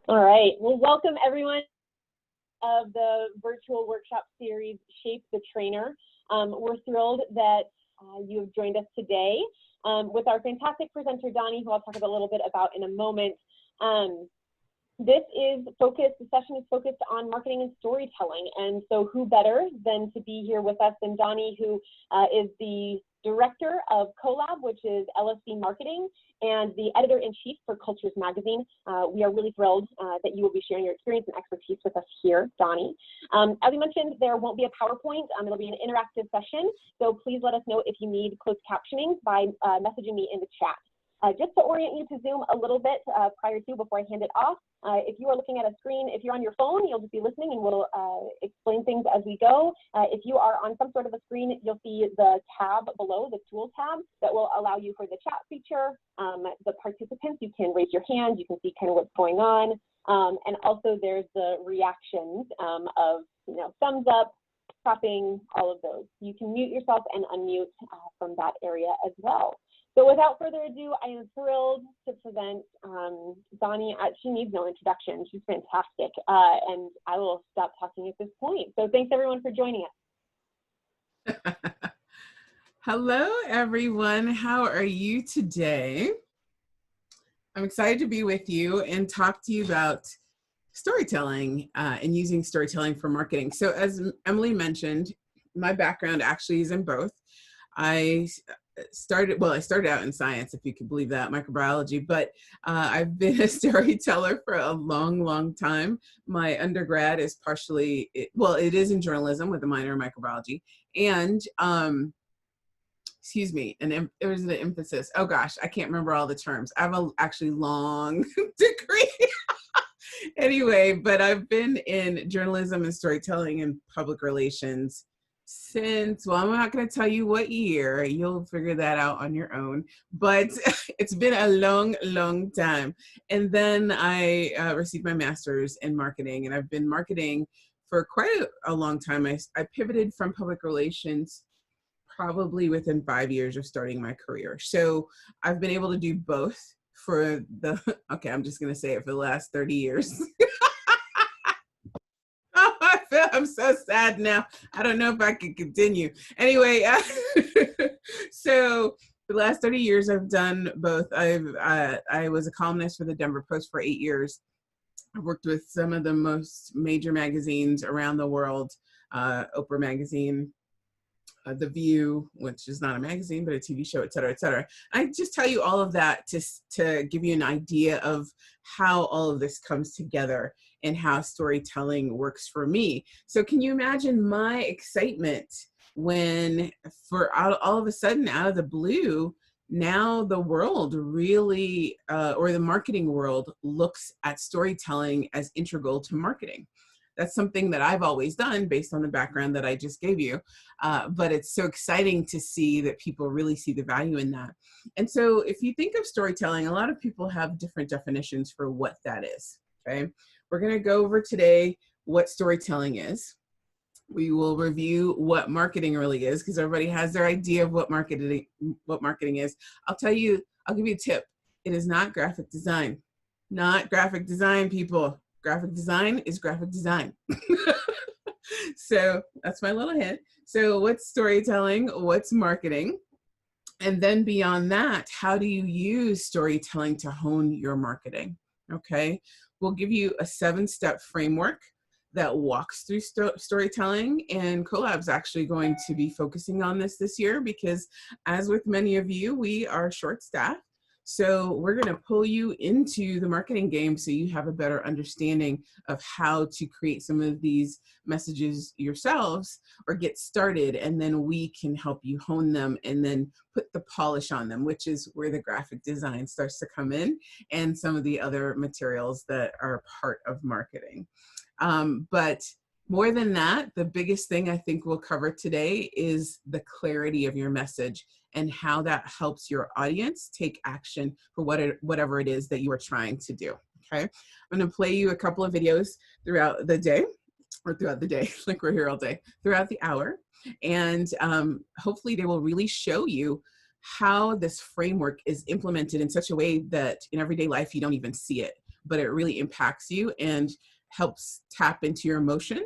All right. Well, welcome everyone of the virtual workshop series, Shape the Trainer. We're thrilled that you have joined us today with our fantastic presenter, Doni, who I'll talk a little bit about in a moment. The session is focused on marketing and storytelling. And so who better than to be here with us than Doni, who is the director of Colab, which is LSD Marketing, and the editor-in-chief for Cultures Magazine. We are really thrilled that you will be sharing your experience and expertise with us here, Doni. As we mentioned, there won't be a PowerPoint. It'll be an interactive session. So please let us know if you need closed captioning by messaging me in the chat. Just to orient you to Zoom a little bit before I hand it off, if you are looking at a screen, if you're on your phone, you'll just be listening and we'll explain things as we go. If you are on some sort of a screen, you'll see the tab below, the tool tab, that will allow you for the chat feature. The participants, you can raise your hand, you can see kind of what's going on. And also there's the reactions of, thumbs up, clapping, all of those. You can mute yourself and unmute from that area as well. So without further ado, I am thrilled to present Doni. She needs no introduction. She's fantastic. And I will stop talking at this point. So thanks everyone for joining us. Hello, everyone. How are you today? I'm excited to be with you and talk to you about storytelling and using storytelling for marketing. So as Emily mentioned, my background actually is in both. I started out in science, if you can believe that, microbiology, but I've been a storyteller for a long, long time. My undergrad is it is in journalism with a minor in microbiology. And, there was an emphasis. Oh gosh, I can't remember all the terms. I have a actually long degree. Anyway, but I've been in journalism and storytelling and public relations since, well, I'm not going to tell you what year, you'll figure that out on your own, but it's been a long, long time. And then I received my master's in marketing, and I've been marketing for quite a long time. I pivoted from public relations probably within 5 years of starting my career. So I've been able to do both for I'm just going to say it, for the last 30 years. I'm so sad now. I don't know if I can continue. Anyway, so for the last 30 years, I've done both. I was a columnist for the Denver Post for 8 years. I've worked with some of the most major magazines around the world, Oprah magazine, The View, which is not a magazine, but a TV show, et cetera, et cetera. I just tell you all of that to give you an idea of how all of this comes together and how storytelling works for me. So can you imagine my excitement when all of a sudden, out of the blue, now the world really, or the marketing world, looks at storytelling as integral to marketing. That's something that I've always done based on the background that I just gave you. But it's so exciting to see that people really see the value in that. And so if you think of storytelling, a lot of people have different definitions for what that is, okay? We're gonna go over today what storytelling is. We will review what marketing really is, because everybody has their idea of what marketing is. I'll give you a tip. It is not graphic design. Not graphic design, people. Graphic design is graphic design. So that's my little hint. So what's storytelling? What's marketing? And then beyond that, how do you use storytelling to hone your marketing? Okay, we'll give you a 7-step framework that walks through storytelling, and Colab's actually going to be focusing on this year because, as with many of you, we are short-staffed. So we're going to pull you into the marketing game so you have a better understanding of how to create some of these messages yourselves or get started, and then we can help you hone them and then put the polish on them, which is where the graphic design starts to come in and some of the other materials that are part of marketing. But more than that, the biggest thing I think we'll cover today is the clarity of your message and how that helps your audience take action for whatever it is that you are trying to do, okay? I'm gonna play you a couple of videos throughout the day, like we're here all day, throughout the hour. And hopefully they will really show you how this framework is implemented in such a way that in everyday life, you don't even see it. but it really impacts you and helps tap into your emotion.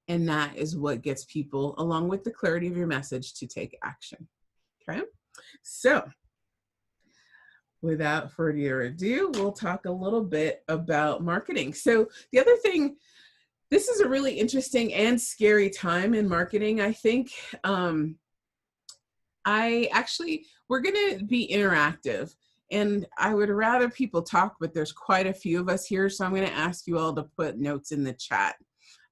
And that is what gets people, along with the clarity of your message, to take action. Okay, so without further ado, we'll talk a little bit about marketing. So the other thing, this is a really interesting and scary time in marketing, I think. We're going to be interactive, and I would rather people talk, but there's quite a few of us here, so I'm going to ask you all to put notes in the chat.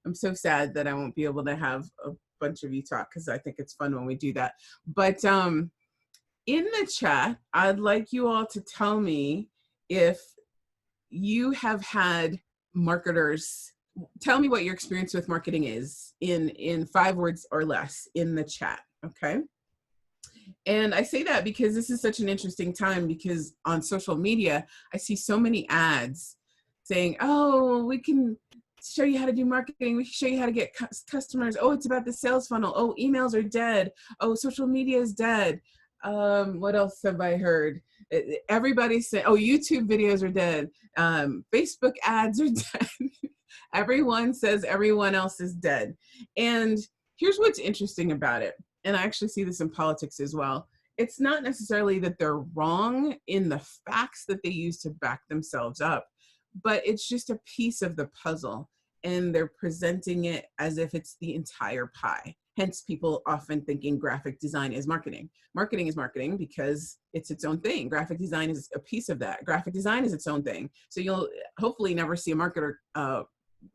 I'm so sad that I won't be able to have a bunch of you talk, because I think it's fun when we do that. But in the chat, I'd like you all to tell me if you have had marketers. Tell me what your experience with marketing is in 5 words or less in the chat, okay? And I say that because this is such an interesting time, because on social media, I see so many ads saying, oh, we can show you how to do marketing. We can show you how to get customers. Oh, it's about the sales funnel. Oh, emails are dead. Oh, social media is dead. What else have I heard? Everybody's saying, oh, YouTube videos are dead. Facebook ads are dead. Everyone says everyone else is dead. And here's what's interesting about it. And I actually see this in politics as well. It's not necessarily that they're wrong in the facts that they use to back themselves up, but it's just a piece of the puzzle, and they're presenting it as if it's the entire pie. Hence, people often thinking graphic design is marketing. Marketing is marketing because it's its own thing. Graphic design is a piece of that. Graphic design is its own thing. So you'll hopefully never see a marketer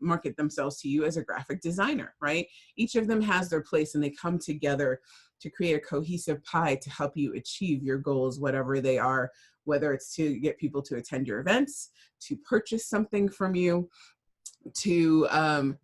market themselves to you as a graphic designer, right? Each of them has their place, and they come together to create a cohesive pie to help you achieve your goals, whatever they are, whether it's to get people to attend your events, to purchase something from you, to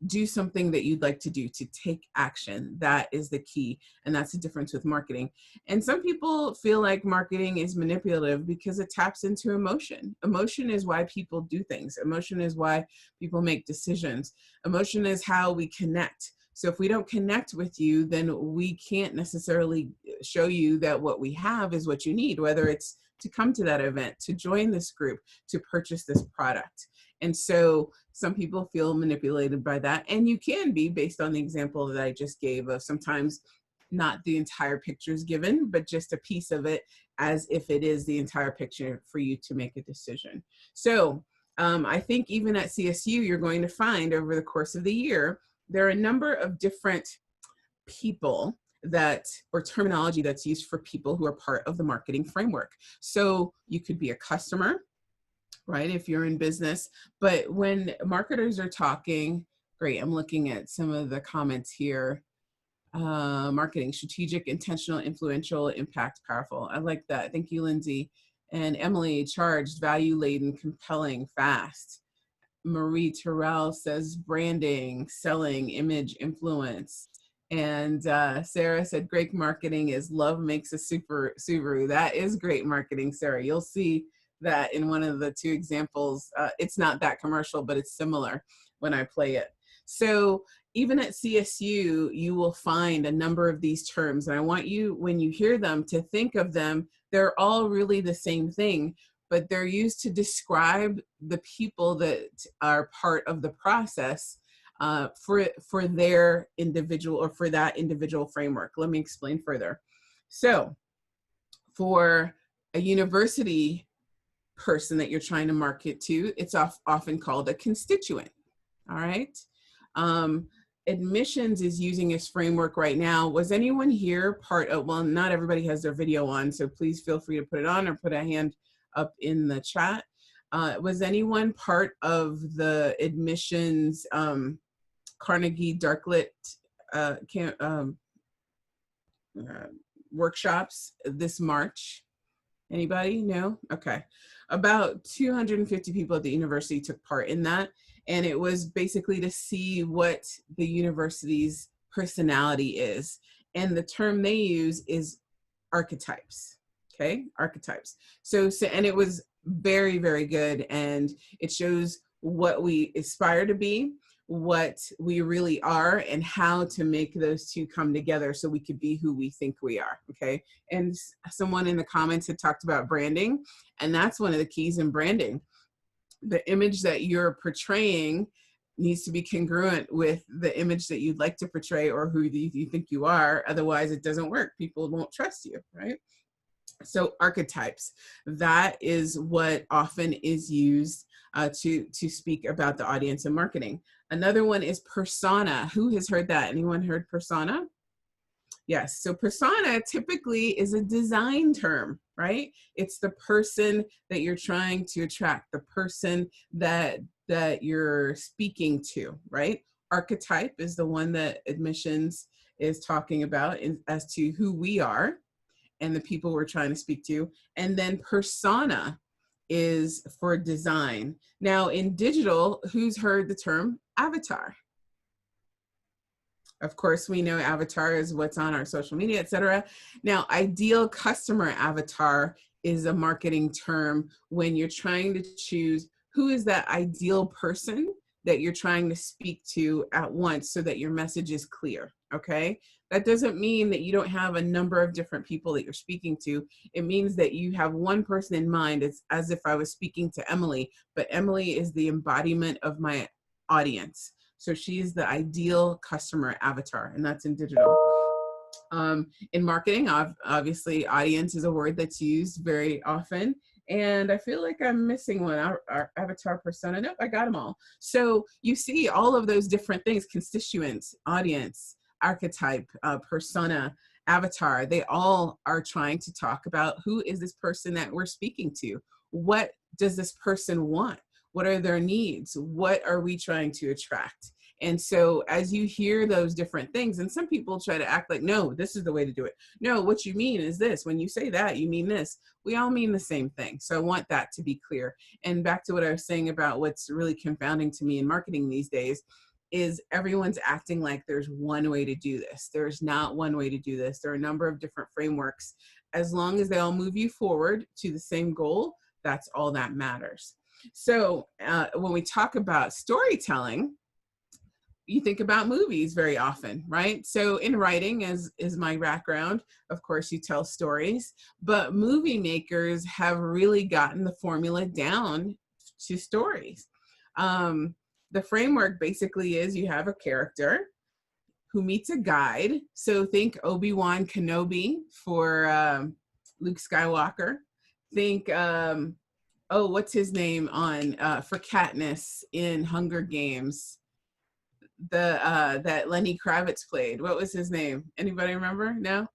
do something that you'd like to do, to take action. That is the key. And that's the difference with marketing. And some people feel like marketing is manipulative because it taps into emotion. Emotion is why people do things. Emotion is why people make decisions. Emotion is how we connect. So if we don't connect with you, then we can't necessarily show you that what we have is what you need, whether it's to come to that event, to join this group, to purchase this product. And so some people feel manipulated by that, and you can be, based on the example that I just gave of sometimes not the entire picture is given, but just a piece of it as if it is the entire picture for you to make a decision. So I think even at CSU, you're going to find over the course of the year, there are a number of different people that, or terminology that's used for people who are part of the marketing framework. So you could be a customer, right, if you're in business. But when marketers are talking, great, I'm looking at some of the comments here. Marketing, strategic, intentional, influential, impact, powerful. I like that. Thank you, Lindsay. And Emily, charged, value-laden, compelling, fast. Marie Terrell says branding, selling, image, influence. And Sarah said, great marketing is love makes a Subaru. That is great marketing, Sarah. You'll see that in one of the 2 examples. It's not that commercial, but it's similar when I play it. So even at CSU, you will find a number of these terms. And I want you, when you hear them, to think of them. They're all really the same thing, but they're used to describe the people that are part of the process for their individual, or for that individual framework. Let me explain further. So for a university person that you're trying to market to, it's often called a constituent, all right? Admissions is using this framework right now. Was anyone here part of, well, not everybody has their video on, so please feel free to put it on or put a hand up in the chat. Was anyone part of the admissions Carnegie Darklit workshops this March? Anybody? No? Okay. About 250 people at the university took part in that. And it was basically to see what the university's personality is. And the term they use is archetypes. Okay? Archetypes. So and it was very, very good. And it shows what we aspire to be, what we really are, and how to make those 2 come together so we could be who we think we are, okay? And someone in the comments had talked about branding, and that's one of the keys in branding. the image that you're portraying needs to be congruent with the image that you'd like to portray or who you think you are. Otherwise, it doesn't work. People won't trust you, right? So archetypes, that is what often is used to speak about the audience in marketing. Another one is persona. Who has heard that? Anyone heard persona? Yes, so persona typically is a design term, right? It's the person that you're trying to attract, the person that you're speaking to, right? Archetype is the one that admissions is talking about as to who we are and the people we're trying to speak to. And then persona is for design. Now in digital, who's heard the term avatar? Of course, we know avatar is what's on our social media, etc. Now, ideal customer avatar is a marketing term when you're trying to choose who is that ideal person that you're trying to speak to at once so that your message is clear, okay? That doesn't mean that you don't have a number of different people that you're speaking to. It means that you have one person in mind. It's as if I was speaking to Emily, but Emily is the embodiment of my audience. So she is the ideal customer avatar, and that's in digital. In marketing, obviously, audience is a word that's used very often. And I feel like I'm missing one, our avatar persona. Nope, I got them all. So you see all of those different things, constituents, audience, archetype, persona, avatar, they all are trying to talk about who is this person that we're speaking to? What does this person want? What are their needs? What are we trying to attract? And so as you hear those different things, and some people try to act like, no, this is the way to do it. No, what you mean is this. When you say that, you mean this. We all mean the same thing. So I want that to be clear. And back to what I was saying about what's really confounding to me in marketing these days is everyone's acting like there's one way to do this. There's not one way to do this. There are a number of different frameworks. As long as they all move you forward to the same goal, that's all that matters. So when we talk about storytelling, you think about movies very often, right? So in writing is my background. Of course, you tell stories, but movie makers have really gotten the formula down to stories. The framework basically is you have a character who meets a guide. So think Obi-Wan Kenobi for Luke Skywalker. Think, what's his name on for Katniss in Hunger Games? That Lenny Kravitz played. What was his name? Anybody remember? No?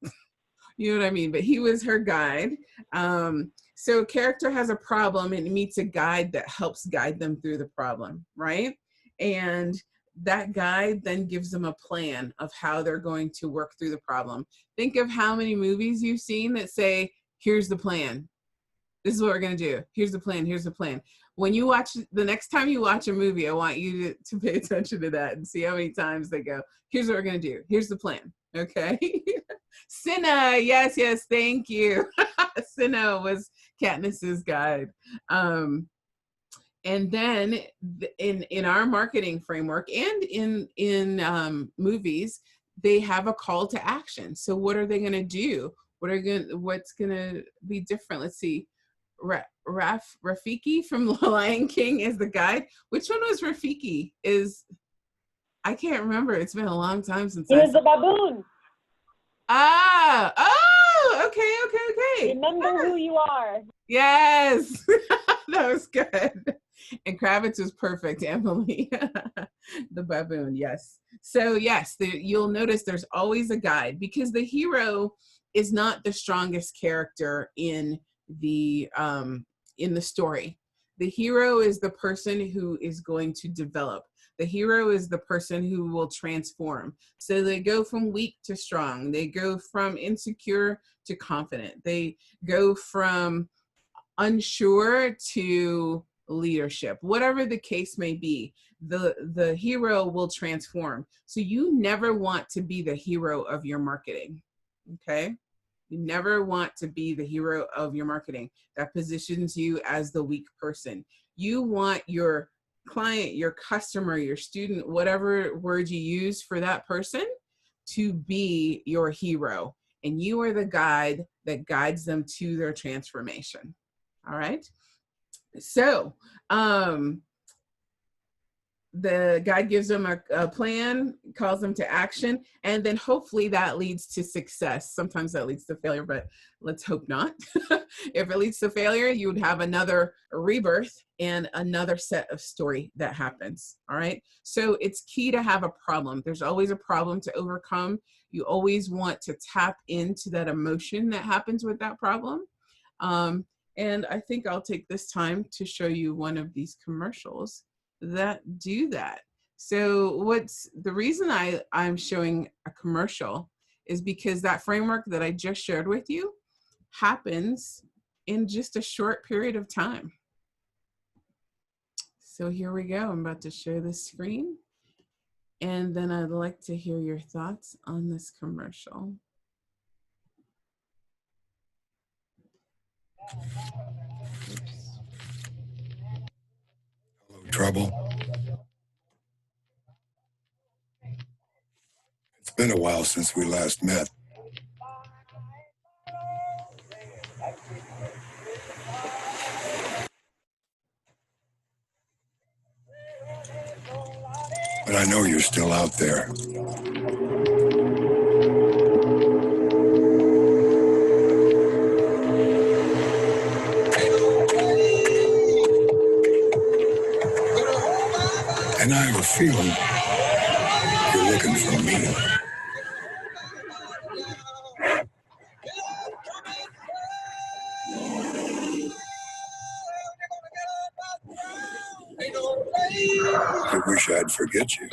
You know what I mean? But he was her guide. So a character has a problem and meets a guide that helps guide them through the problem, right? And that guide then gives them a plan of how they're going to work through the problem. Think of how many movies you've seen that say, here's the plan. This is what we're going to do. Here's the plan. Here's the plan. When you watch, the next time you watch a movie, I want you to pay attention to that and see how many times they go, here's what we're going to do. Here's the plan. Okay. Cinna. Yes, thank you. Cinna was Katniss's guide. And then in our marketing framework and in movies, they have a call to action. So what are they going to do? What's going to be different? Let's see. Rafiki from The Lion King is the guide. Which one was Rafiki? I can't remember. It's been a long time since he was the baboon. Okay. Remember who you are. Yes, that was good. And Kravitz was perfect, Emily. The baboon, yes. So yes, you'll notice there's always a guide because the hero is not the strongest character in the story. The hero is the person who is going to develop. The hero is the person who will transform. So they go from weak to strong. They go from insecure to confident. They go from unsure to leadership. Whatever the case may be, the hero will transform. So you never want to be the hero of your marketing, okay? You never want to be the hero of your marketing. That positions you as the weak person. You want your client, your customer, your student, whatever word you use for that person, to be your hero. And you are the guide that guides them to their transformation. All right? So, the guide gives them a plan, calls them to action, and then hopefully that leads to success. Sometimes that leads to failure, but let's hope not. If it leads to failure, you would have another rebirth and another set of story that happens. All right. So it's key to have a problem. There's always a problem to overcome. You always want to tap into that emotion that happens with that problem. And I think I'll take this time to show you one of these commercials that do that. So what's the reason I'm showing a commercial is because that framework that I just shared with you happens in just a short period of time. So here we go. I'm about to share the screen. And then I'd like to hear your thoughts on this commercial. Trouble. It's been a while since we last met. But I know you're still out there. And I have a feeling you're looking for me. I wish I'd forget you.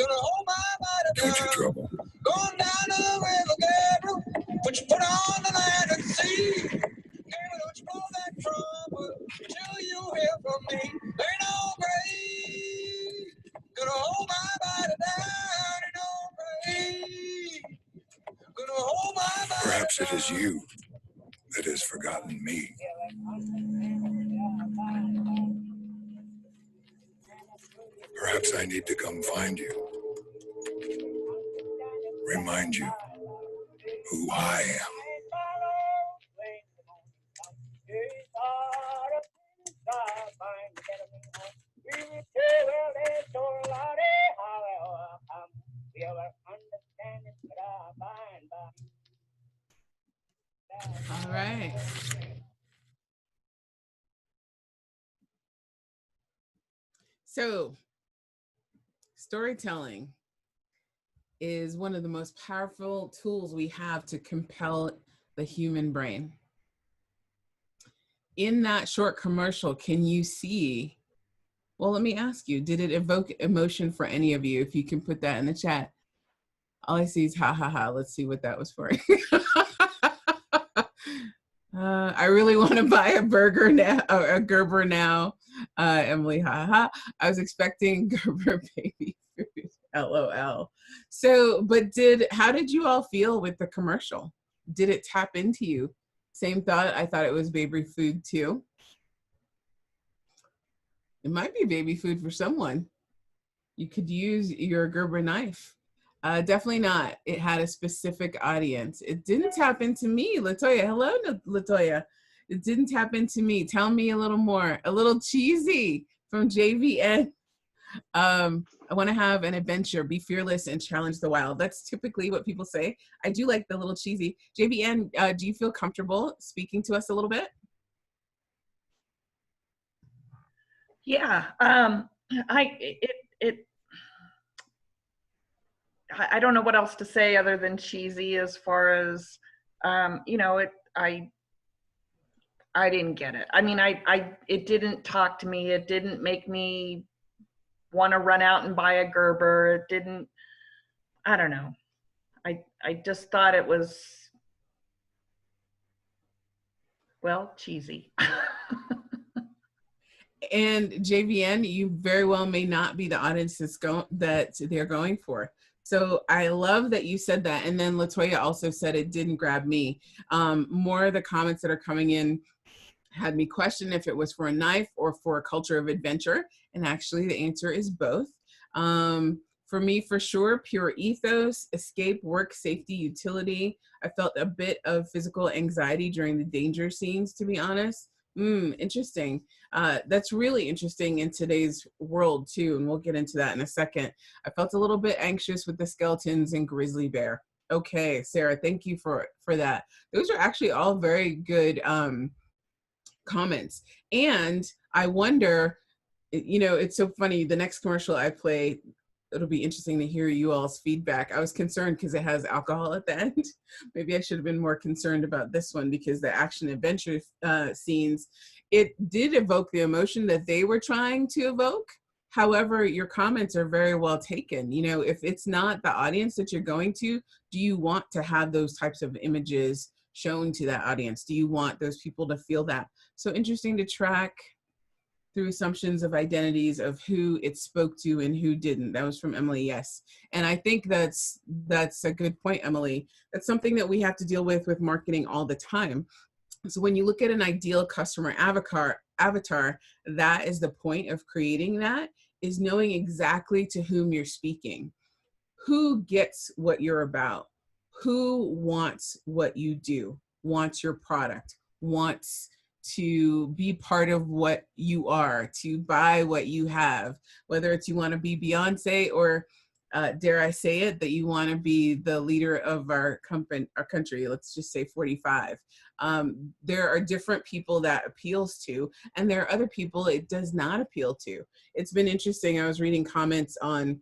Don't you, Trouble? Going down the river, Gabriel. Put your foot on the land and see. Gabriel, don't you blow that trumpet till you hear from me. Ain't no grave gonna hold my body down. Ain't no grave gonna hold my body. Perhaps it is you that has forgotten me. Perhaps I need to come find you. Remind you who I am. All right. So, storytelling is one of the most powerful tools we have to compel the human brain. In that short commercial, can you see, well, let me ask you, did it evoke emotion for any of you? If you can put that in the chat. All I see is ha ha ha. Let's see what that was for. I really want to buy a burger now, a Gerber now. Emily, ha ha. I was expecting Gerber baby food. LOL. So, but how did you all feel with the commercial? Did it tap into you? Same thought. I thought it was baby food too. It might be baby food for someone. You could use your Gerber knife. Definitely not. It had a specific audience. It didn't tap into me, Latoya. Hello, Latoya. It didn't tap into me. Tell me a little more. A little cheesy from JVN. I want to have an adventure, be fearless, and challenge the wild. That's typically what people say. I do like the little cheesy. JVN, do you feel comfortable speaking to us a little bit? Yeah, I don't know what else to say other than cheesy as far as, you know, I didn't get it. I mean, it didn't talk to me. It didn't make me want to run out and buy a Gerber. It didn't, I don't know. I just thought it was, well, cheesy. And JVN, you very well may not be the audience that they're going for. So I love that you said that. And then Latoya also said it didn't grab me. More of the comments that are coming in had me question if it was for a knife or for a culture of adventure. And actually the answer is both. For me, for sure, pure ethos, escape, work, safety, utility. I felt a bit of physical anxiety during the danger scenes, to be honest. Interesting. That's really interesting in today's world too, and we'll get into that in a second. I felt a little bit anxious with the skeletons and grizzly bear. Okay, Sarah, thank you for that. Those are actually all very good comments. And I wonder, you know, it's so funny. The next commercial I play, it'll be interesting to hear you all's feedback. I was concerned because it has alcohol at the end. Maybe I should have been more concerned about this one because the action adventure scenes, it did evoke the emotion that they were trying to evoke. However, your comments are very well taken. You know, if it's not the audience that you're going to, do you want to have those types of images shown to that audience? Do you want those people to feel that? So interesting to track through assumptions of identities of who it spoke to and who didn't. That was from Emily, yes. And I think that's a good point, Emily. That's something that we have to deal with marketing all the time. So when you look at an ideal customer avatar, that is the point of creating that, is knowing exactly to whom you're speaking. Who gets what you're about? Who wants what you do, wants your product, wants to be part of what you are, to buy what you have, whether it's you want to be Beyonce or dare I say it, that you want to be the leader of our country, let's just say 45. There are different people that appeals to, and there are other people it does not appeal to. It's been interesting. I was reading comments on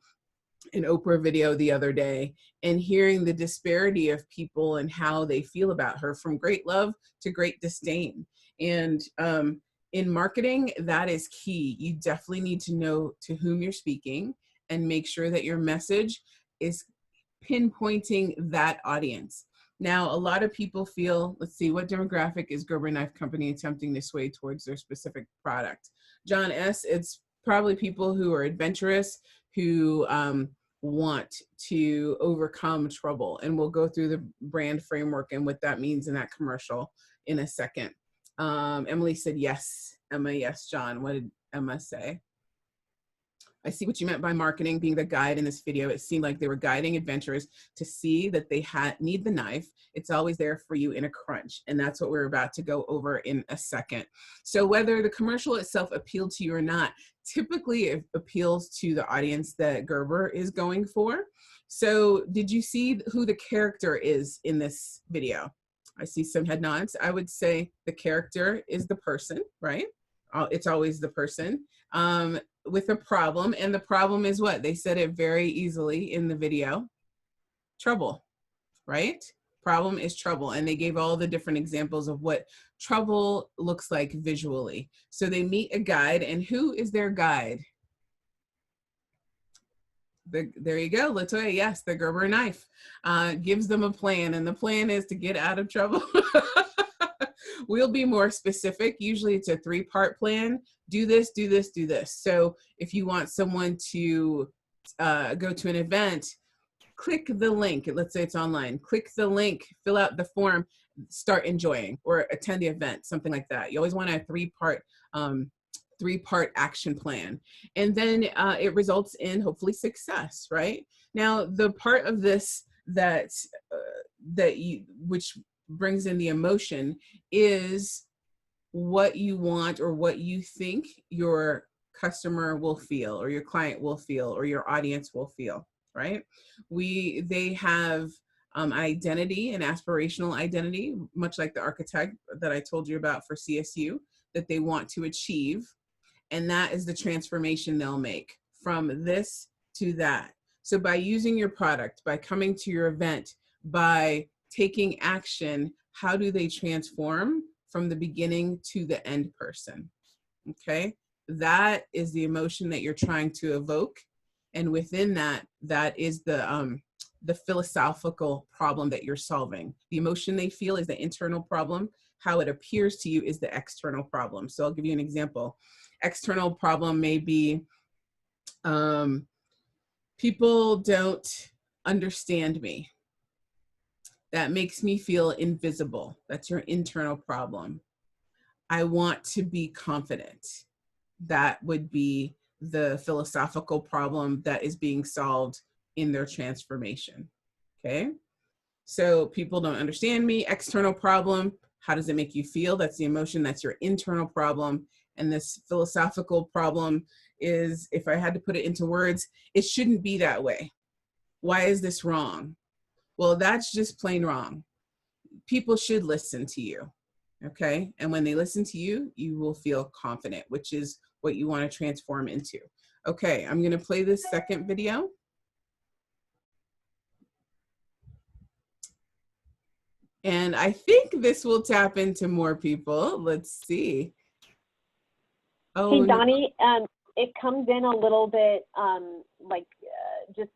an Oprah video the other day and hearing the disparity of people and how they feel about her, from great love to great disdain. And in marketing, that is key. You definitely need to know to whom you're speaking and make sure that your message is pinpointing that audience. Now, a lot of people feel, let's see, what demographic is Gerber Knife Company attempting to sway towards their specific product? John S., it's probably people who are adventurous, who want to overcome trouble. And we'll go through the brand framework and what that means in that commercial in a second. Emily said, yes. Emma, yes. John, what did Emma say? I see what you meant by marketing being the guide in this video. It seemed like they were guiding adventurers to see that they need the knife. It's always there for you in a crunch. And that's what we're about to go over in a second. So whether the commercial itself appealed to you or not, typically it appeals to the audience that Gerber is going for. So did you see who the character is in this video? I see some head nods. I would say the character is the person, right? It's always the person. With a problem, and the problem is what? They said it very easily in the video. Trouble, right? Problem is trouble, and they gave all the different examples of what trouble looks like visually. So they meet a guide, and who is their guide? There you go, Latoya, yes, the Gerber knife gives them a plan, and the plan is to get out of trouble. We'll be more specific. Usually it's a 3-part plan. Do this, do this, do this. So if you want someone to go to an event, click the link. Let's say it's online. Click the link, fill out the form, start enjoying, or attend the event, something like that. You always want a 3-part action plan. And then it results in hopefully success, right? Now, the part of this which brings in the emotion is what you want or what you think your customer will feel or your client will feel or your audience will feel, right? They have identity and aspirational identity, much like the architect that I told you about for CSU, that they want to achieve. And that is the transformation they'll make from this to that. So by using your product, by coming to your event, by taking action, how do they transform from the beginning to the end person? Okay, that is the emotion that you're trying to evoke, and within that, that is the philosophical problem that you're solving. The emotion they feel is the internal problem. How it appears to you is the external problem. So I'll give you an example. External problem may be people don't understand me. That makes me feel invisible. That's your internal problem. I want to be confident. That would be the philosophical problem that is being solved in their transformation. Okay? So people don't understand me. External problem. How does it make you feel? That's the emotion, that's your internal problem. And this philosophical problem is, if I had to put it into words, it shouldn't be that way. Why is this wrong? Well, that's just plain wrong. People should listen to you, okay? And when they listen to you, you will feel confident, which is what you want to transform into. Okay, I'm gonna play this second video. And I think this will tap into more people. Let's see. Oh, hey, Doni, it comes in a little bit just,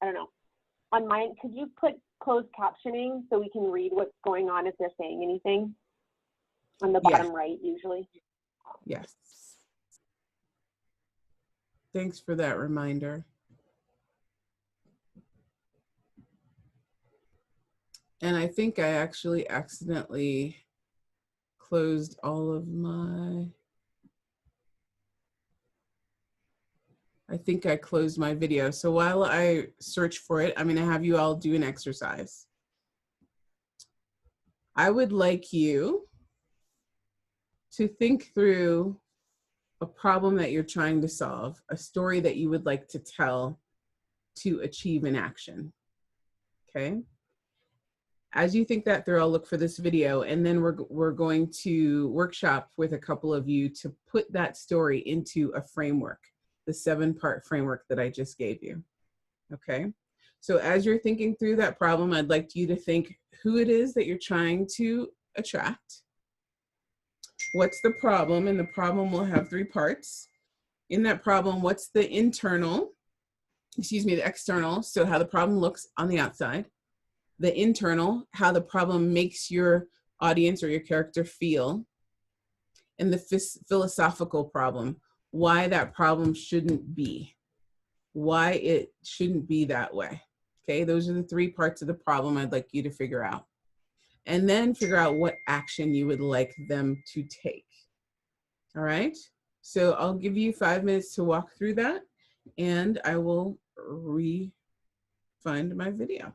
I don't know. On mine, could you put closed captioning so we can read what's going on if they're saying anything? On the bottom right, usually. Yes. Thanks for that reminder. And I think I actually accidentally closed all of my, I think I closed my video. So while I search for it, I'm gonna have you all do an exercise. I would like you to think through a problem that you're trying to solve, a story that you would like to tell to achieve an action, okay? As you think that through, I'll look for this video, and then we're going to workshop with a couple of you to put that story into a framework, the 7-part framework that I just gave you, okay? So as you're thinking through that problem, I'd like you to think who it is that you're trying to attract. What's the problem? And the problem will have 3 parts. In that problem, what's the the external, so how the problem looks on the outside. The internal, how the problem makes your audience or your character feel. And the philosophical problem, why that problem shouldn't be, why it shouldn't be that way. Okay, those are the 3 parts of the problem I'd like you to figure out. And then figure out what action you would like them to take. All right, so I'll give you 5 minutes to walk through that, and I will find my video.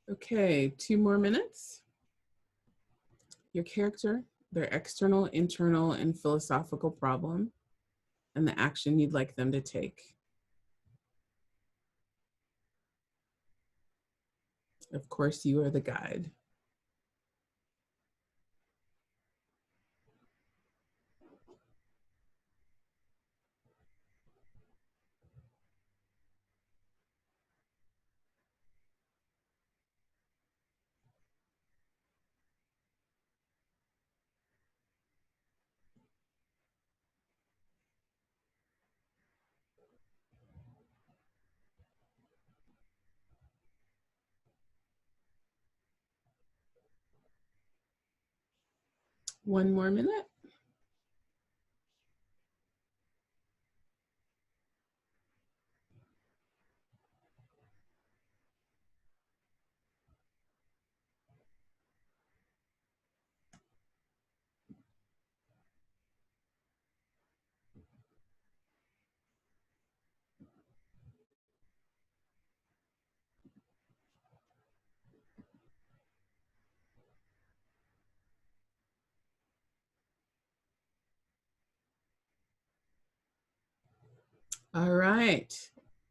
Okay, 2 more minutes. Your character, their external, internal, and philosophical problem, and the action you'd like them to take. Of course, you are the guide. One more minute. All right,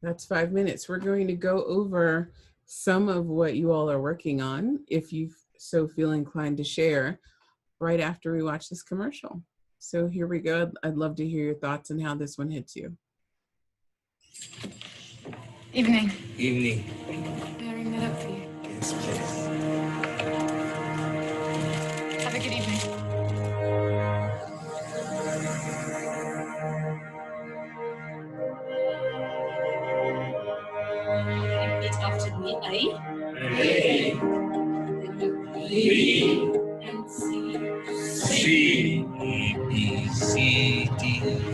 that's 5 minutes. We're going to go over some of what you all are working on, if you so feel inclined to share, right after we watch this commercial. So here we go. I'd love to hear your thoughts on how this one hits you. Evening. Evening. May I ring that up for you? Yes, please. Have a good evening. Repeat after me. I, B, and C. C, E, B, C, D,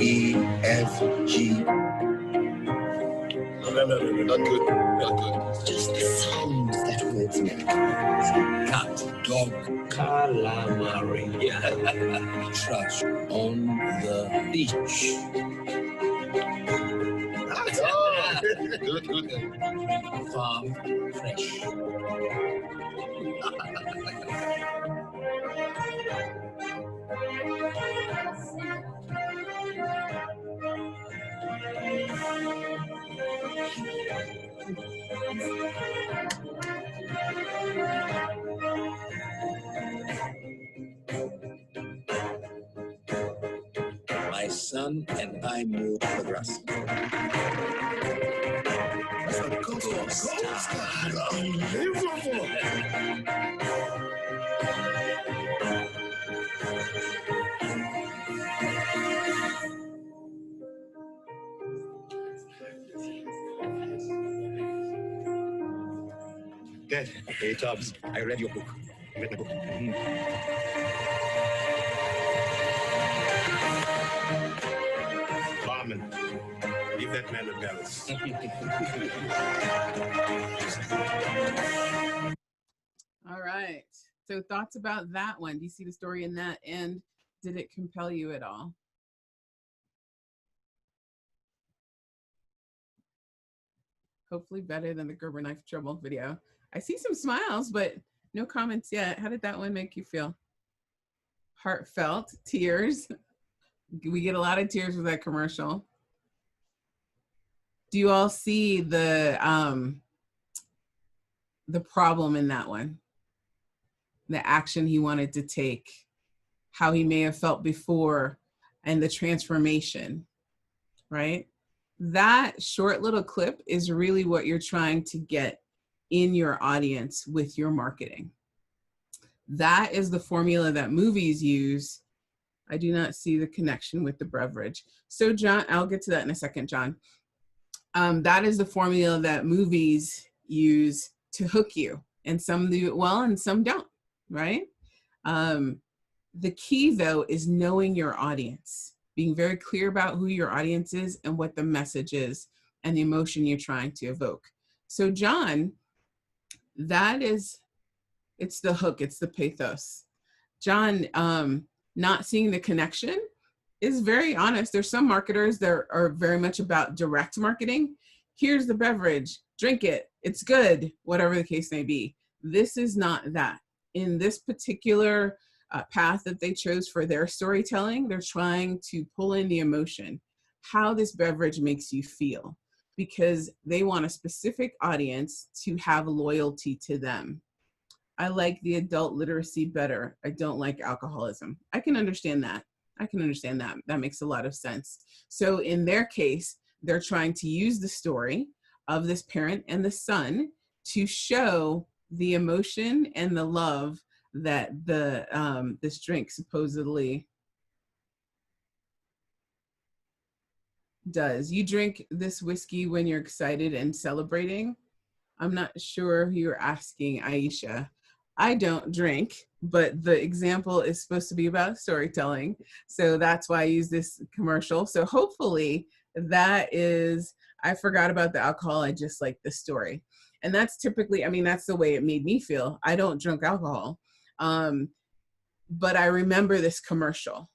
E, F, G. No, not good. Not good. Just the sounds that words make. Cat, dog, calamari. Trash on the beach. Good, good. Farm fresh. My son and I moved to the grass. That's a gold star. Unbelievable. Dad, hey, Tubbs, I read your book. You read my book. Barman, leave that man with balance. All right. So thoughts about that one? Do you see the story in that? And did it compel you at all? Hopefully better than the Gerber Knife Trouble video. I see some smiles, but no comments yet. How did that one make you feel? Heartfelt, tears. We get a lot of tears with that commercial. Do you all see the problem in that one? The action he wanted to take, how he may have felt before, and the transformation, right? That short little clip is really what you're trying to get in your audience with your marketing. That is the formula that movies use. I do not see the connection with the beverage. So John, I'll get to that in a second, John. That is the formula that movies use to hook you. And some do it well and some don't, right? The key though is knowing your audience, being very clear about who your audience is and what the message is and the emotion you're trying to evoke. So John, it's the hook, it's the pathos. John, not seeing the connection is very honest. There's some marketers that are very much about direct marketing. Here's the beverage, drink it, it's good, whatever the case may be. This is not that. In this particular path that they chose for their storytelling, they're trying to pull in the emotion, how this beverage makes you feel. because they want a specific audience to have loyalty to them. I like the adult literacy better. I don't like alcoholism. I can understand that. That makes a lot of sense. So in their case, they're trying to use the story of this parent and the son to show the emotion and the love that this drink supposedly does. You drink this whiskey when you're excited and celebrating? I'm not sure who you're asking, Aisha. I don't drink, but the example is supposed to be about storytelling. So that's why I use this commercial. So hopefully that is, I forgot about the alcohol. I just like the story. And that's typically, I mean, that's the way it made me feel. I don't drink alcohol. But I remember this commercial.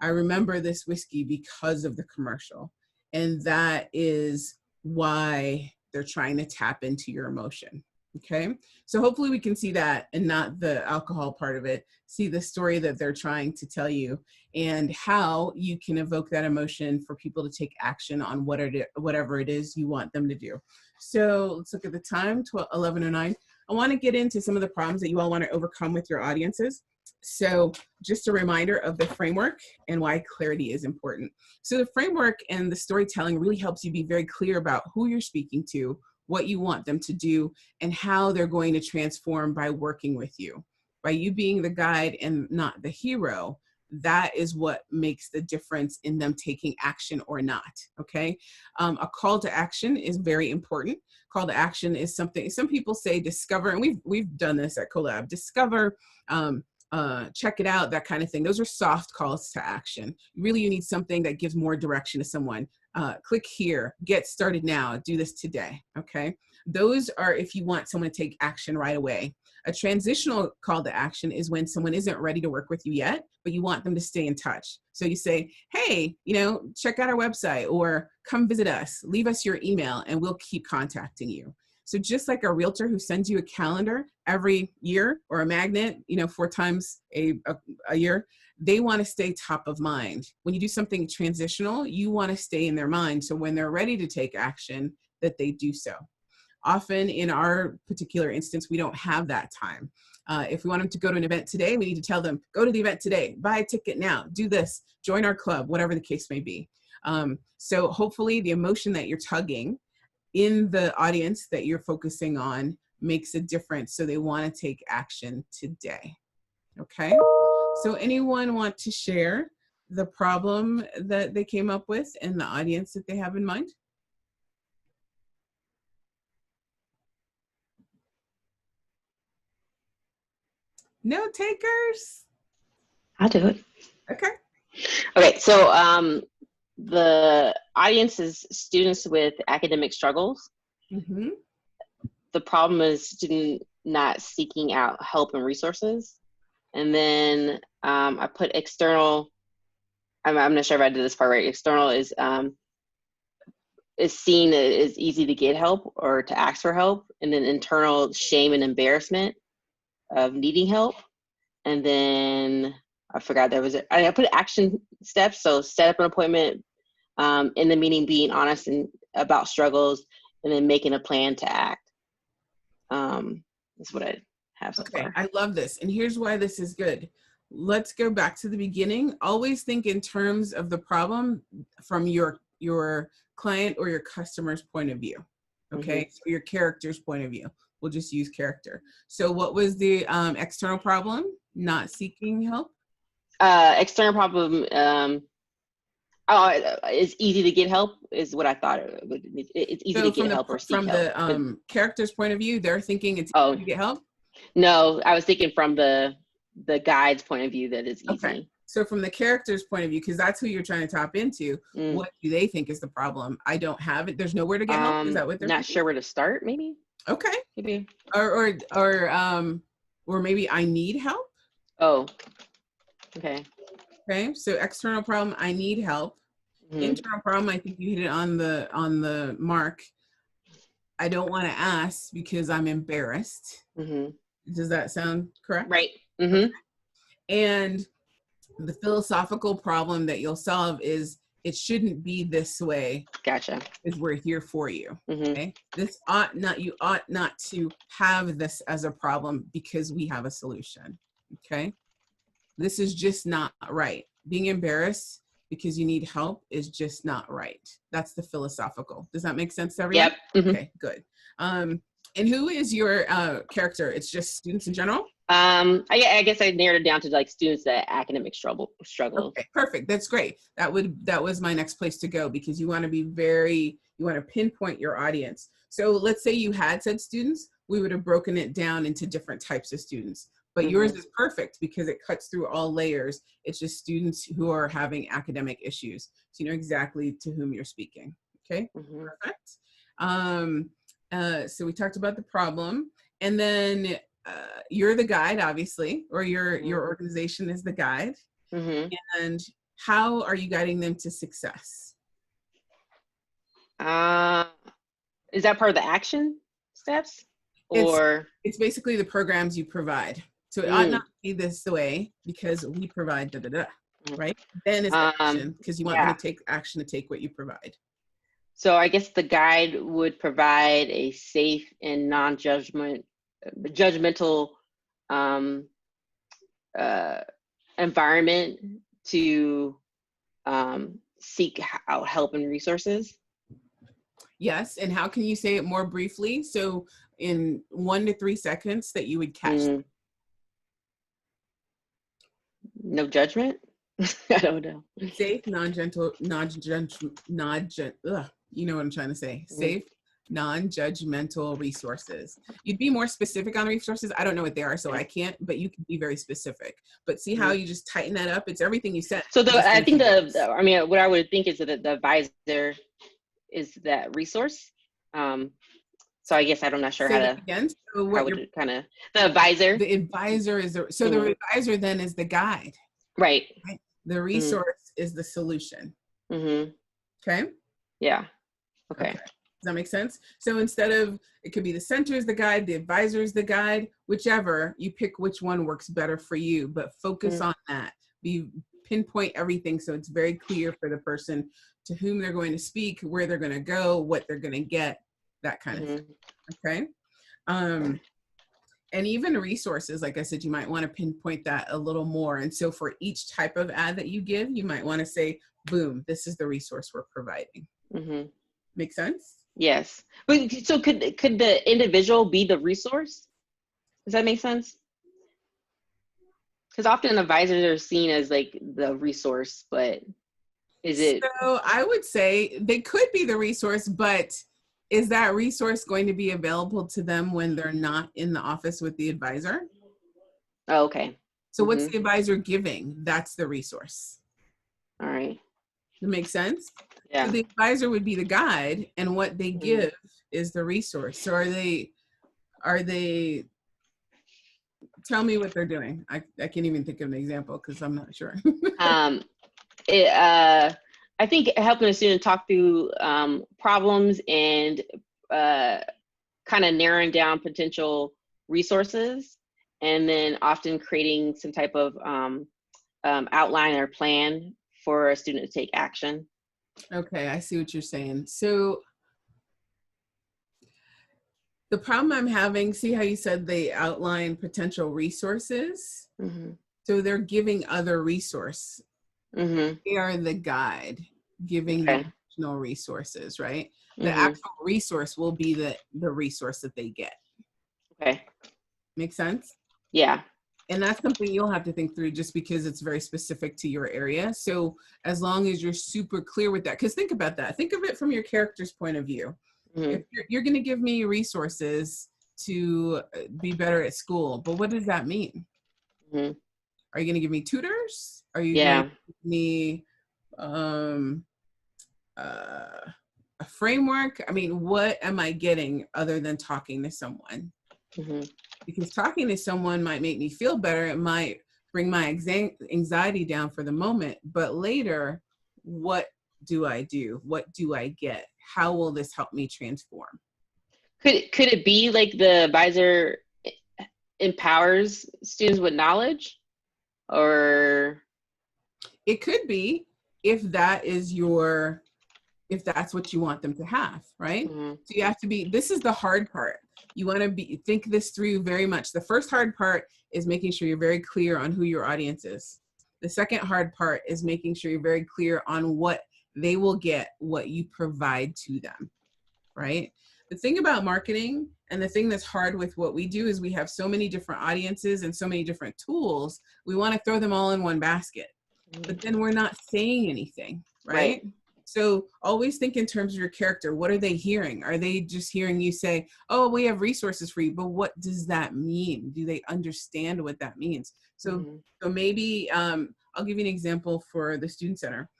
I remember this whiskey because of the commercial. And that is why they're trying to tap into your emotion. Okay. So hopefully we can see that and not the alcohol part of it, see the story that they're trying to tell you and how you can evoke that emotion for people to take action on whatever it is you want them to do. So let's look at the time, 11:09. I want to get into some of the problems that you all want to overcome with your audiences. So just a reminder of the framework and why clarity is important. So the framework and the storytelling really helps you be very clear about who you're speaking to, what you want them to do, and how they're going to transform by working with you. By you being the guide and not the hero, that is what makes the difference in them taking action or not, okay? A call to action is very important. Call to action is something, some people say discover, and we've done this at Colab, discover, check it out, that kind of thing. Those are soft calls to action. Really, you need something that gives more direction to someone. Click here, get started now, do this today, okay? Those are if you want someone to take action right away. A transitional call to action is when someone isn't ready to work with you yet, but you want them to stay in touch. So you say, hey, check out our website or come visit us, leave us your email and we'll keep contacting you. So just like a realtor who sends you a calendar every year or a magnet, 4 times a year, they want to stay top of mind. When you do something transitional, you want to stay in their mind. So when they're ready to take action, that they do so. Often in our particular instance, we don't have that time. If we want them to go to an event today, we need to tell them, go to the event today, buy a ticket now, do this, join our club, whatever the case may be. So hopefully the emotion that you're tugging in the audience that you're focusing on makes a difference. So they want to take action today. Okay. So anyone want to share the problem that they came up with and the audience that they have in mind? No takers? I'll do it. Okay. Okay, so the audience is students with academic struggles. Mm-hmm. The problem is student not seeking out help and resources. And then I put external, I'm not sure if I did this part right. External is seen as easy to get help or to ask for help. And then internal, shame and embarrassment of needing help. And then I forgot I put action steps. So set up an appointment, in the meeting, being honest about struggles, and then making a plan to act. That's what I have so far. I love this. And here's why this is good. Let's go back to the beginning. Always think in terms of the problem from your client or your customer's point of view. Okay. Mm-hmm. So your character's point of view. We'll just use character. So what was the external problem? Not seeking help? External problem, it's easy to get help is what I thought it would be. It's easy to get help or seek help. From the character's point of view, they're thinking it's easy to get help? No, I was thinking from the guide's point of view that it's easy. Okay. So from the character's point of view, because that's who you're trying to tap into, what do they think is the problem? I don't have it. There's nowhere to get help? Is that what they're not thinking? Sure where to start, maybe? Okay. Maybe. Or maybe I need help? Oh, okay. Okay, so external problem, I need help. Mm-hmm. Internal problem, I think you hit it on the mark. I don't want to ask because I'm embarrassed. Mm-hmm. Does that sound correct? Right. Mm-hmm. And the philosophical problem that you'll solve is it shouldn't be this way, Gotcha. because we're here for you. Mhm. Okay. You ought not to have this as a problem because we have a solution. Okay. This is just not right. Being embarrassed because you need help is just not right. That's the philosophical. Does that make sense to everyone? Yep. Mhm. Okay, good. And who is your character? It's just students in general? I guess I narrowed it down to like students that academic struggle. Okay, perfect. That's great. That was my next place to go, because you want to pinpoint your audience. So let's say you had said students, we would have broken it down into different types of students. But yours is perfect because it cuts through all layers. It's just students who are having academic issues. So you know exactly to whom you're speaking. Okay, perfect. So we talked about the problem, and then you're the guide, obviously, or your organization is the guide. And how are you guiding them to success? Is that part of the action steps? Or it's basically the programs you provide. So it ought not be this way because we provide right? Then it's action, because you want them to take action to take what you provide. So I guess the guide would provide a safe and non-judgmental environment to seek out help and resources. Yes, and how can you say it more briefly? So in 1 to 3 seconds that you would catch them. No judgment? I don't know. Safe, you know what I'm trying to say. Safe, non-judgmental resources. You'd be more specific on resources. I don't know what they are, so I can't, but you can be very specific. But see how you just tighten that up? It's everything you said. So I think what I would think is that the advisor is that resource. So I guess I'm not sure how to, again. So how would it kind of, the advisor. The advisor is the advisor then is the guide. Right. The resource is the solution. Okay? Yeah. Okay. Does that make sense? So instead of, it could be the center is the guide, the advisor is the guide, whichever, you pick which one works better for you, but focus on that. Pinpoint everything so it's very clear for the person to whom they're going to speak, where they're going to go, what they're going to get, that kind of thing. Okay? And even resources, like I said, you might want to pinpoint that a little more. And so for each type of ad that you give, you might want to say, boom, this is the resource we're providing. Make sense? Yes. But so could the individual be the resource? Does that make sense? Because often advisors are seen as like the resource, but is it? So I would say they could be the resource, but is that resource going to be available to them when they're not in the office with the advisor? Oh, okay. So what's the advisor giving? That's the resource. All right. That makes sense? Yeah. So the advisor would be the guide, and what they give is the resource. So are they, tell me what they're doing. I can't even think of an example because I'm not sure. I think helping a student talk through problems and kind of narrowing down potential resources, and then often creating some type of outline or plan for a student to take action. Okay, I see what you're saying. So the problem I'm having, see how you said they outline potential resources? So they're giving other resource. They are the guide giving the additional resources, right? The actual resource will be the resource that they get. Okay. Make sense? Yeah. And that's something you'll have to think through just because it's very specific to your area. So as long as you're super clear with that, because think about that. Think of it from your character's point of view. If you're going to give me resources to be better at school, but what does that mean? Are you going to give me tutors? Are you going to give me a framework? I mean, what am I getting other than talking to someone? Because talking to someone might make me feel better. It might bring my anxiety down for the moment, but later, what do I do? What do I get? How will this help me transform? Could it be like the advisor empowers students with knowledge, or? It could be. if that is your, if that's what you want them to have, right? Mm-hmm. So you have to be, this is the hard part. You want to be, think this through very much. The first hard part is making sure you're very clear on who your audience is. The second hard part is making sure you're very clear on what they will get, what you provide to them, right? The thing about marketing, and the thing that's hard with what we do, is we have so many different audiences and so many different tools. We want to throw them all in one basket, but then we're not saying anything, right? So always think in terms of your character. What are they hearing? Are they just hearing you say, oh, we have resources for you, but what does that mean? Do they understand what that means? So, so maybe I'll give you an example for the Student Center.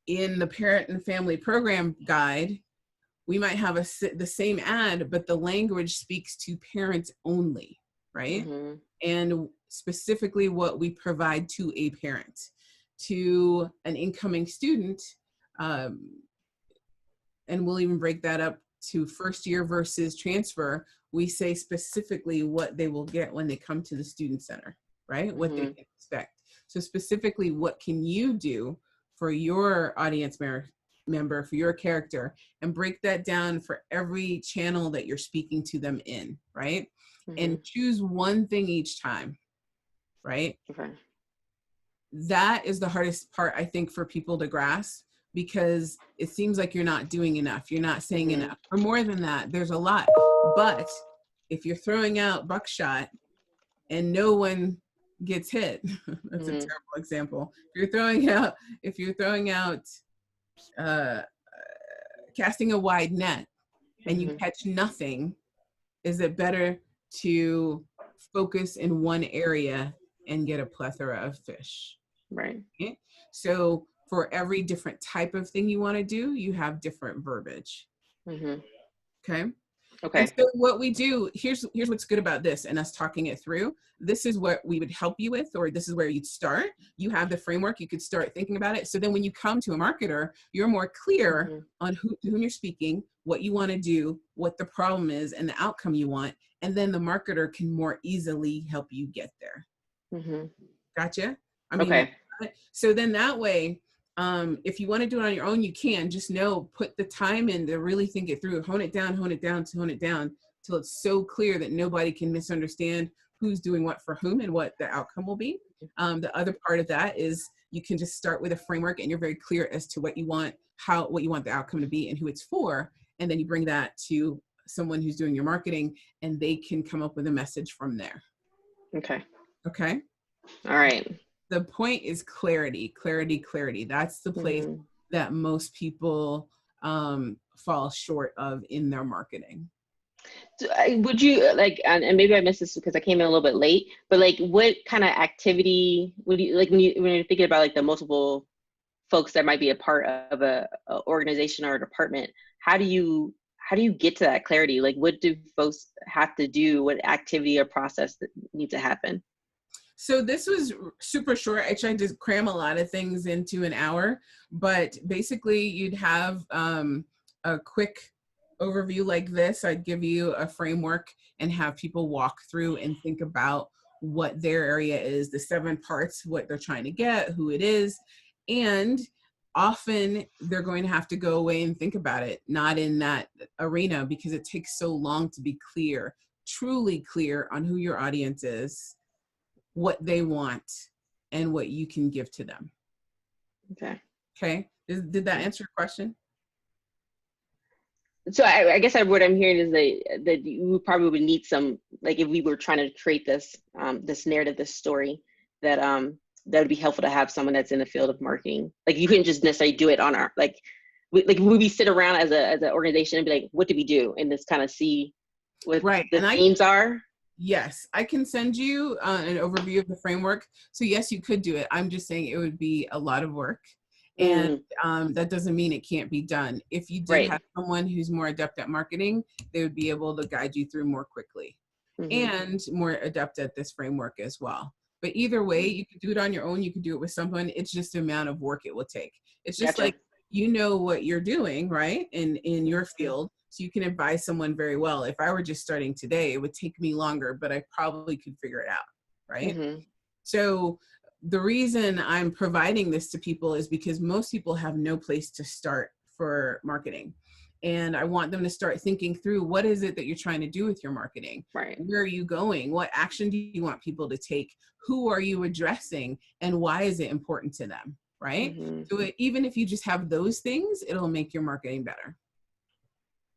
In the Parent and Family Program Guide, we might have the same ad, but the language speaks to parents only, right? And specifically what we provide to a parent. To an incoming student, and we'll even break that up to first year versus transfer, we say specifically what they will get when they come to the Student Center, right? What they can expect. So specifically, what can you do for your audience member, for your character, and break that down for every channel that you're speaking to them in, right? And choose one thing each time, right? That is the hardest part, I think, for people to grasp, because it seems like you're not doing enough. You're not saying enough. Or more than that, there's a lot. But if you're throwing out buckshot and no one gets hit, that's a terrible example. If you're throwing out casting a wide net and you catch nothing, is it better to focus in one area and get a plethora of fish? Okay? So for every different type of thing you want to do, you have different verbiage. Okay. And so what we do, here's what's good about this and us talking it through. This is what we would help you with, or this is where you'd start. You have the framework, you could start thinking about it. So then when you come to a marketer, you're more clear on to whom you're speaking, what you want to do, what the problem is, and the outcome you want. And then the marketer can more easily help you get there. Gotcha? I mean, so then that way, if you want to do it on your own, you can. Just know, put the time in to really think it through, hone it down till it's so clear that nobody can misunderstand who's doing what for whom and what the outcome will be. The other part of that is you can just start with a framework and you're very clear as to what you want, what you want the outcome to be and who it's for. And then you bring that to someone who's doing your marketing and they can come up with a message from there. Okay. All right. The point is clarity. That's the place that most people fall short of in their marketing. So, would you like, and maybe I missed this because I came in a little bit late, but like what kind of activity would you like when you're thinking about like the multiple folks that might be a part of a organization or a department? How do you get to that clarity? Like what do folks have to do? What activity or process that needs to happen? So this was super short. I tried to cram a lot of things into an hour, but basically you'd have a quick overview like this. I'd give you a framework and have people walk through and think about what their area is, the 7 parts, what they're trying to get, who it is. And often they're going to have to go away and think about it, not in that arena, because it takes so long to be clear, truly clear on who your audience is, what they want, and what you can give to them. Okay. Did that answer your question? So I guess what I'm hearing is that you probably would need some, like if we were trying to create this this narrative, this story, that that would be helpful to have someone that's in the field of marketing. Like you couldn't just necessarily do it on our, like we sit around as an organization and be like, what do we do? And just kind of see what the themes are. Yes, I can send you an overview of the framework. So yes, you could do it. I'm just saying it would be a lot of work. And that doesn't mean it can't be done. If you did have someone who's more adept at marketing, they would be able to guide you through more quickly and more adept at this framework as well. But either way, you can do it on your own. You can do it with someone. It's just the amount of work it will take. It's just like, you know what you're doing, right? In your field. So you can advise someone very well. If I were just starting today, it would take me longer, but I probably could figure it out, right? So the reason I'm providing this to people is because most people have no place to start for marketing. And I want them to start thinking through, what is it that you're trying to do with your marketing? Right. Where are you going? What action do you want people to take? Who are you addressing? And why is it important to them? Right? So even if you just have those things, it'll make your marketing better.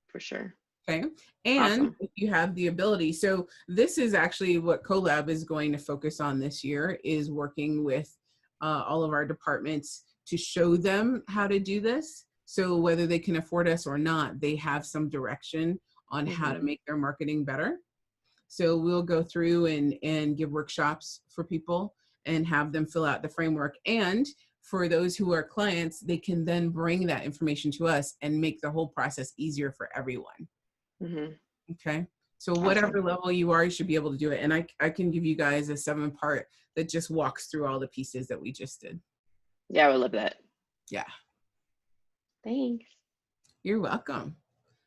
For sure. Okay. And Awesome. if you have the ability, so this is actually what Colab is going to focus on this year, is working with all of our departments to show them how to do this. So whether they can afford us or not, they have some direction on how to make their marketing better. So we'll go through and give workshops for people and have them fill out the framework. And for those who are clients, they can then bring that information to us and make the whole process easier for everyone. Okay. So whatever level you are, you should be able to do it. And I can give you guys a 7-part that just walks through all the pieces that we just did. Yeah, I would love that. Yeah. Thanks. You're welcome.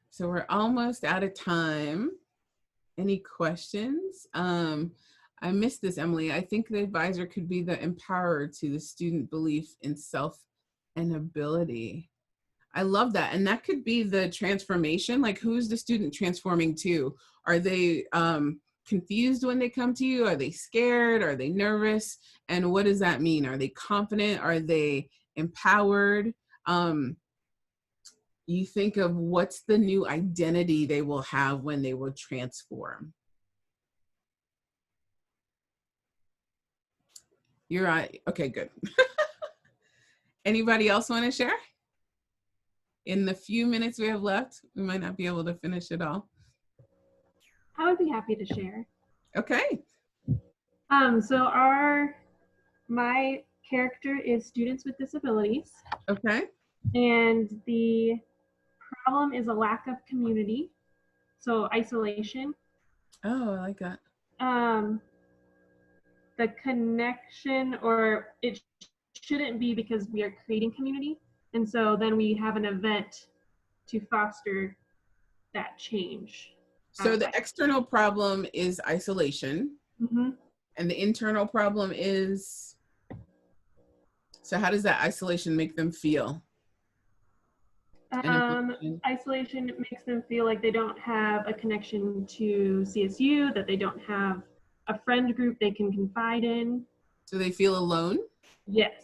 So we're almost out of time. Any questions? I missed this, Emily. I think the advisor could be the empowerer to the student belief in self and ability. I love that. And that could be the transformation. Like, who's the student transforming to? Are they confused when they come to you? Are they scared? Are they nervous? And what does that mean? Are they confident? Are they empowered? You think of what's the new identity they will have when they will transform. You're right. Okay, good. Anybody else want to share? In the few minutes we have left, we might not be able to finish it all. I would be happy to share. Okay. So my character is students with disabilities. Okay. And the problem is a lack of community. So isolation. Oh, I like that. The connection, or it shouldn't be, because we are creating community. And so then we have an event to foster that change. So the external problem is isolation. And the internal problem is, so how does that isolation make them feel? Isolation makes them feel like they don't have a connection to CSU, that they don't have a friend group they can confide in. So they feel alone? Yes,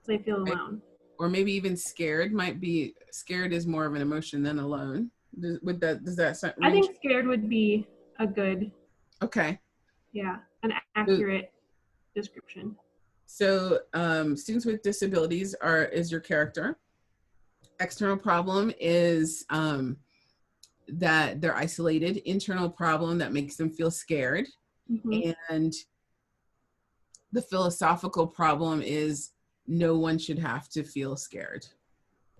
they feel alone. Or maybe even scared. Might be, scared is more of an emotion than alone. Does that sound? I think scared would be a good, okay, yeah, an accurate description. So students with disabilities is your character. External problem is that they're isolated. Internal problem that makes them feel scared. And the philosophical problem is no one should have to feel scared.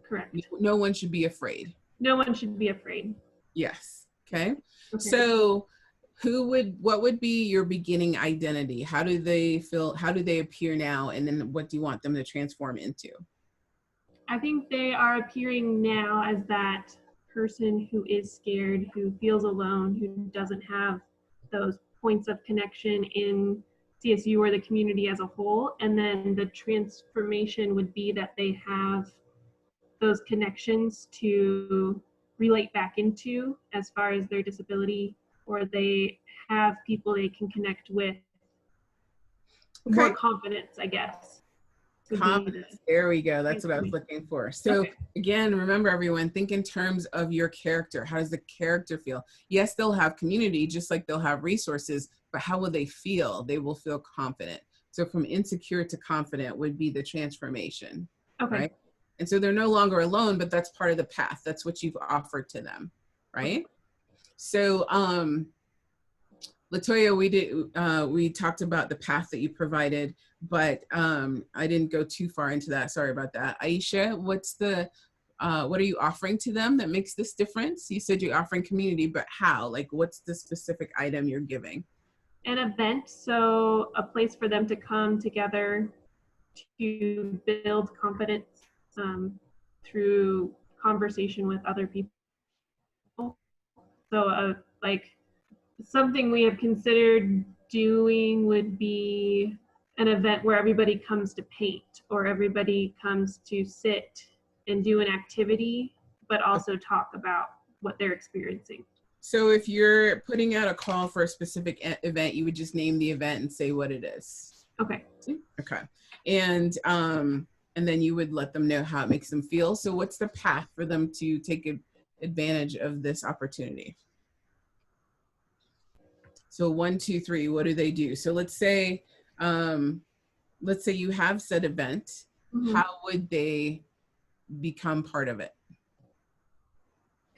Correct. No one should be afraid. No one should be afraid. Yes. Okay. So what would be your beginning identity? How do they feel? How do they appear now? And then what do you want them to transform into? I think they are appearing now as that person who is scared, who feels alone, who doesn't have those points of connection in CSU or the community as a whole. And then the transformation would be that they have those connections to relate back into as far as their disability, or they have people they can connect with. More confidence, I guess. Confidence. There we go. That's what I was looking for. So again, remember everyone, think in terms of your character. How does the character feel? Yes, they'll have community, just like they'll have resources, but how will they feel? They will feel confident. So from insecure to confident would be the transformation. Right? And so they're no longer alone, but that's part of the path. That's what you've offered to them. Right? So Latoya, we talked about the path that you provided, but I didn't go too far into that. Sorry about that. Aisha, what are you offering to them that makes this difference? You said you're offering community, but how? Like, what's the specific item you're giving? An event, so a place for them to come together to build confidence through conversation with other people. So like something we have considered doing would be an event where everybody comes to paint or everybody comes to sit and do an activity, but also talk about what they're experiencing. So if you're putting out a call for a specific event, you would just name the event and say what it is. Okay. Okay. And then you would let them know how it makes them feel. So what's the path for them to take advantage of this opportunity? So 1, 2, 3, what do they do? So let's say you have said event. Mm-hmm. How would they become part of it?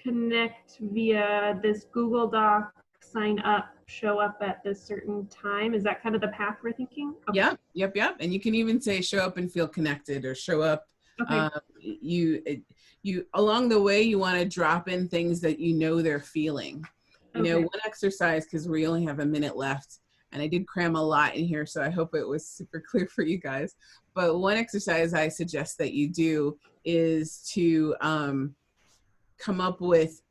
Connect via this Google Doc, sign up, show up at this certain time. Is that kind of the path we're thinking? Okay. Yep. And you can even say show up and feel connected, or show up. Okay. You along the way, you want to drop in things that you know they're feeling. You know, one exercise, because we only have a minute left, and I did cram a lot in here, so I hope it was super clear for you guys. But one exercise I suggest that you do is to come up with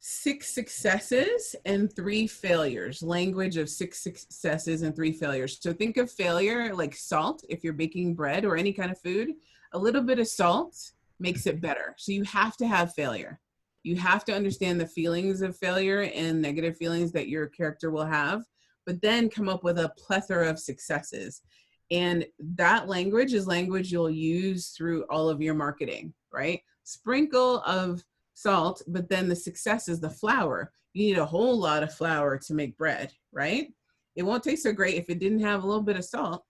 6 successes and 3 failures. Language of 6 successes and 3 failures. So think of failure like salt. If you're baking bread or any kind of food, a little bit of salt makes it better. So you have to have failure. You have to understand the feelings of failure and negative feelings that your character will have, but then come up with a plethora of successes. And that language is language you'll use through all of your marketing, right? Sprinkle of salt, but then the success is the flour. You need a whole lot of flour to make bread, right? It won't taste so great if it didn't have a little bit of salt,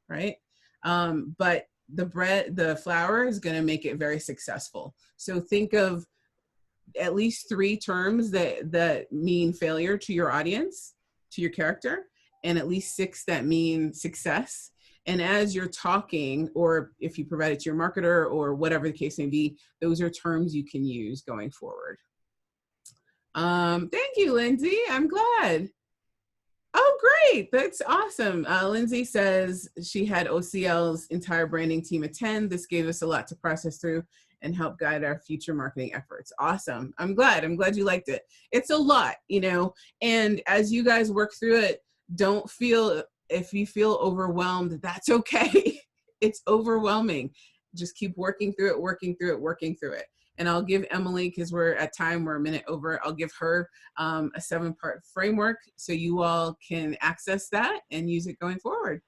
right? But the flour is going to make it very successful. So think of at least 3 terms that mean failure to your audience, to your character, and at least 6 that mean success. And as you're talking, or if you provide it to your marketer or whatever the case may be, those are terms you can use going forward. Thank you, Lindsay. I'm glad. Oh, great. That's awesome. Lindsay says she had OCL's entire branding team attend. This gave us a lot to process through and help guide our future marketing efforts. Awesome. I'm glad you liked it. It's a lot, you know, and as you guys work through it, don't feel, if you feel overwhelmed, that's okay. It's overwhelming. Just keep working through it. And I'll give Emily, because we're at time, we're a minute over, I'll give her a 7-part framework so you all can access that and use it going forward.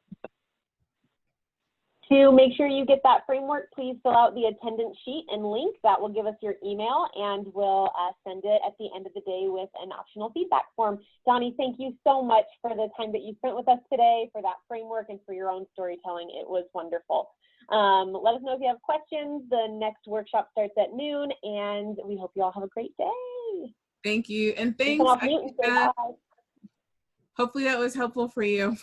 To make sure you get that framework, please fill out the attendance sheet and link. That will give us your email, and we'll send it at the end of the day with an optional feedback form. Doni, thank you so much for the time that you spent with us today, for that framework, and for your own storytelling. It was wonderful. Let us know if you have questions. The next workshop starts at noon, and we hope you all have a great day. Thank you, and thanks. Hopefully that was helpful for you.